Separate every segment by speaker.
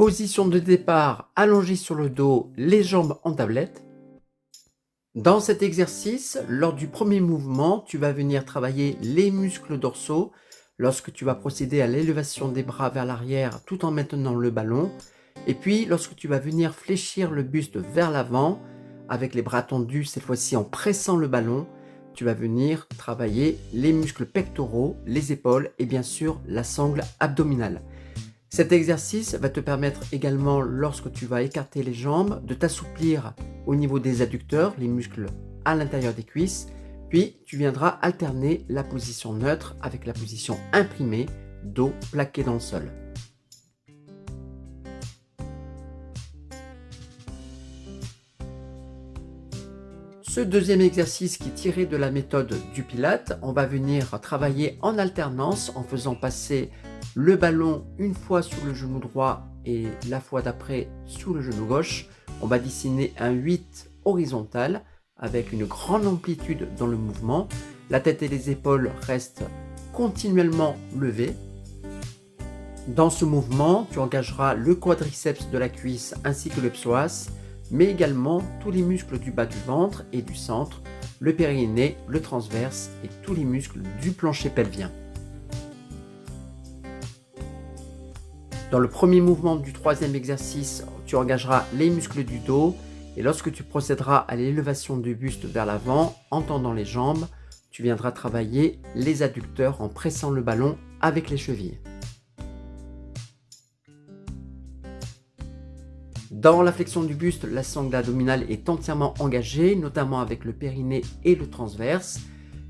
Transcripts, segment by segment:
Speaker 1: Position de départ, allongé sur le dos, les jambes en tablette. Dans cet exercice, lors du premier mouvement, tu vas venir travailler les muscles dorsaux lorsque tu vas procéder à l'élévation des bras vers l'arrière tout en maintenant le ballon. Et puis, lorsque tu vas venir fléchir le buste vers l'avant, avec les bras tendus, cette fois-ci en pressant le ballon, tu vas venir travailler les muscles pectoraux, les épaules et bien sûr la sangle abdominale. Cet exercice va te permettre également, lorsque tu vas écarter les jambes, de t'assouplir au niveau des adducteurs, les muscles à l'intérieur des cuisses. Puis, tu viendras alterner la position neutre avec la position imprimée, dos plaqué dans le sol. Ce deuxième exercice qui est tiré de la méthode du Pilates, on va venir travailler en alternance en faisant passer le ballon une fois sur le genou droit et la fois d'après sous le genou gauche. On va dessiner un 8 horizontal avec une grande amplitude dans le mouvement. La tête et les épaules restent continuellement levées. Dans ce mouvement, tu engageras le quadriceps de la cuisse ainsi que le psoas, mais également tous les muscles du bas du ventre et du centre, le périnée, le transverse et tous les muscles du plancher pelvien. Dans le premier mouvement du troisième exercice, tu engageras les muscles du dos et lorsque tu procéderas à l'élévation du buste vers l'avant en tendant les jambes, tu viendras travailler les adducteurs en pressant le ballon avec les chevilles. Dans la flexion du buste, la sangle abdominale est entièrement engagée, notamment avec le périnée et le transverse.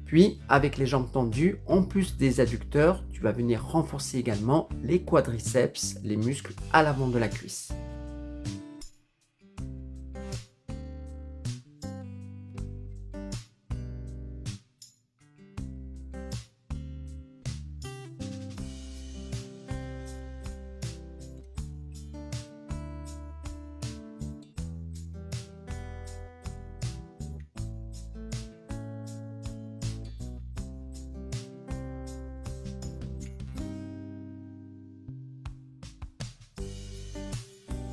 Speaker 1: Puis, avec les jambes tendues, en plus des adducteurs, tu vas venir renforcer également les quadriceps, les muscles à l'avant de la cuisse.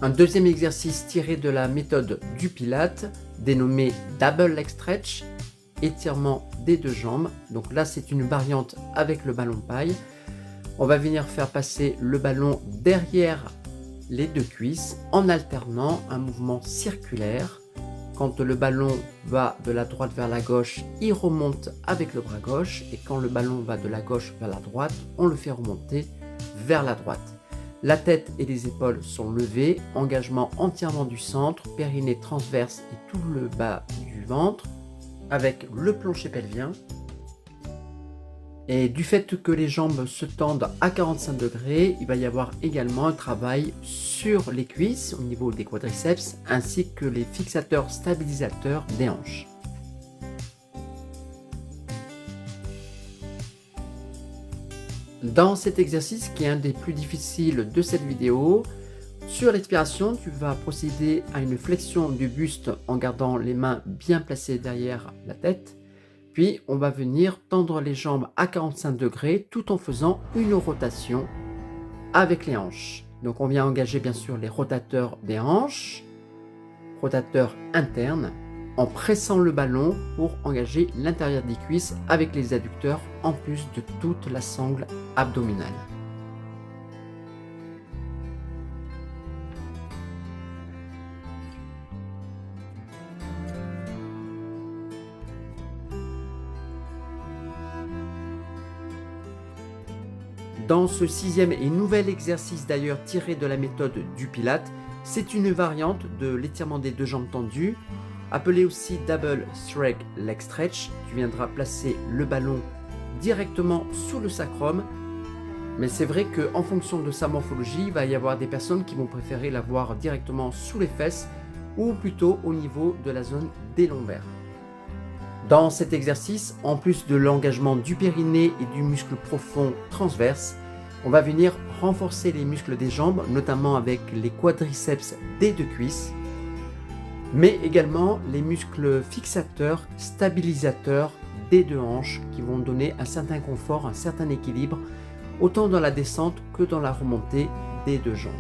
Speaker 1: Un deuxième exercice tiré de la méthode du Pilates, dénommé Double Leg Stretch, étirement des deux jambes. Donc là, c'est une variante avec le ballon paille. On va venir faire passer le ballon derrière les deux cuisses en alternant un mouvement circulaire. Quand le ballon va de la droite vers la gauche, il remonte avec le bras gauche. Et quand le ballon va de la gauche vers la droite, on le fait remonter vers la droite. La tête et les épaules sont levées, engagement entièrement du centre, périnée transverse et tout le bas du ventre, avec le plancher pelvien. Et du fait que les jambes se tendent à 45 degrés, il va y avoir également un travail sur les cuisses au niveau des quadriceps, ainsi que les fixateurs stabilisateurs des hanches. Dans cet exercice qui est un des plus difficiles de cette vidéo, sur l'expiration, tu vas procéder à une flexion du buste en gardant les mains bien placées derrière la tête. Puis on va venir tendre les jambes à 45 degrés tout en faisant une rotation avec les hanches. Donc on vient engager bien sûr les rotateurs des hanches, rotateurs internes, en pressant le ballon pour engager l'intérieur des cuisses avec les adducteurs en plus de toute la sangle abdominale. Dans ce sixième et nouvel exercice d'ailleurs tiré de la méthode du Pilates, c'est une variante de l'étirement des deux jambes tendues, appelé aussi Double Leg Stretch. Tu viendras placer le ballon directement sous le sacrum, mais c'est vrai qu'en fonction de sa morphologie, il va y avoir des personnes qui vont préférer l'avoir directement sous les fesses ou plutôt au niveau de la zone des lombaires. Dans cet exercice, en plus de l'engagement du périnée et du muscle profond transverse, on va venir renforcer les muscles des jambes, notamment avec les quadriceps des deux cuisses, mais également les muscles fixateurs, stabilisateurs des deux hanches qui vont donner un certain confort, un certain équilibre, autant dans la descente que dans la remontée des deux jambes.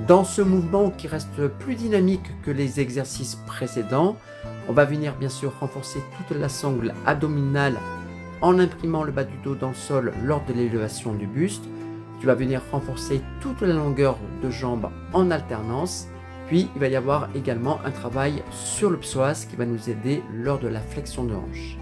Speaker 1: Dans ce mouvement qui reste plus dynamique que les exercices précédents, on va venir bien sûr renforcer toute la sangle abdominale en imprimant le bas du dos dans le sol lors de l'élévation du buste. Tu vas venir renforcer toute la longueur de jambe en alternance. Puis il va y avoir également un travail sur le psoas qui va nous aider lors de la flexion de hanche.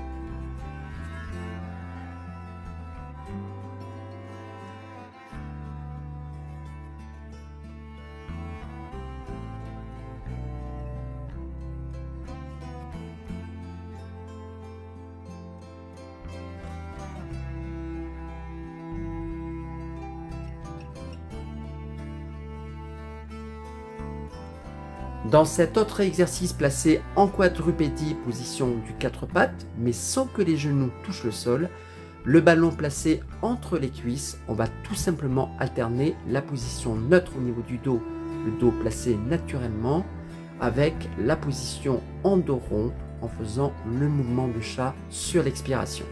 Speaker 1: Dans cet autre exercice placé en quadrupédie, position du 4 pattes, mais sans que les genoux touchent le sol, le ballon placé entre les cuisses, on va tout simplement alterner la position neutre au niveau du dos, le dos placé naturellement, avec la position en dos rond en faisant le mouvement de chat sur l'expiration.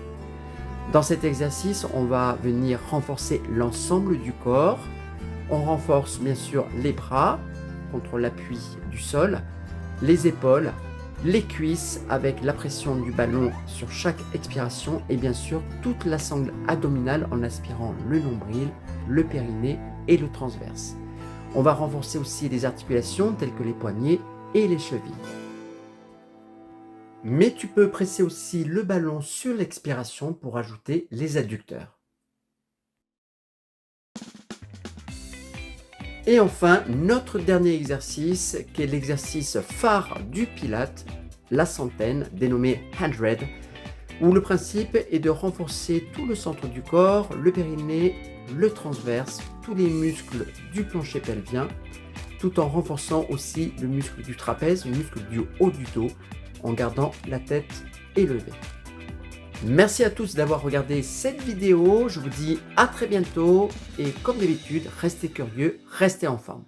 Speaker 1: Dans cet exercice, on va venir renforcer l'ensemble du corps. On renforce bien sûr les bras contre l'appui du sol, les épaules, les cuisses avec la pression du ballon sur chaque expiration et bien sûr toute la sangle abdominale en aspirant le nombril, le périnée et le transverse. On va renforcer aussi les articulations telles que les poignets et les chevilles. Mais tu peux presser aussi le ballon sur l'expiration pour ajouter les adducteurs. Et enfin, notre dernier exercice, qui est l'exercice phare du Pilate, la centaine, dénommé 100, où le principe est de renforcer tout le centre du corps, le périnée, le transverse, tous les muscles du plancher pelvien, tout en renforçant aussi le muscle du trapèze, le muscle du haut du dos, en gardant la tête élevée. Merci à tous d'avoir regardé cette vidéo, je vous dis à très bientôt et comme d'habitude, restez curieux, restez en forme.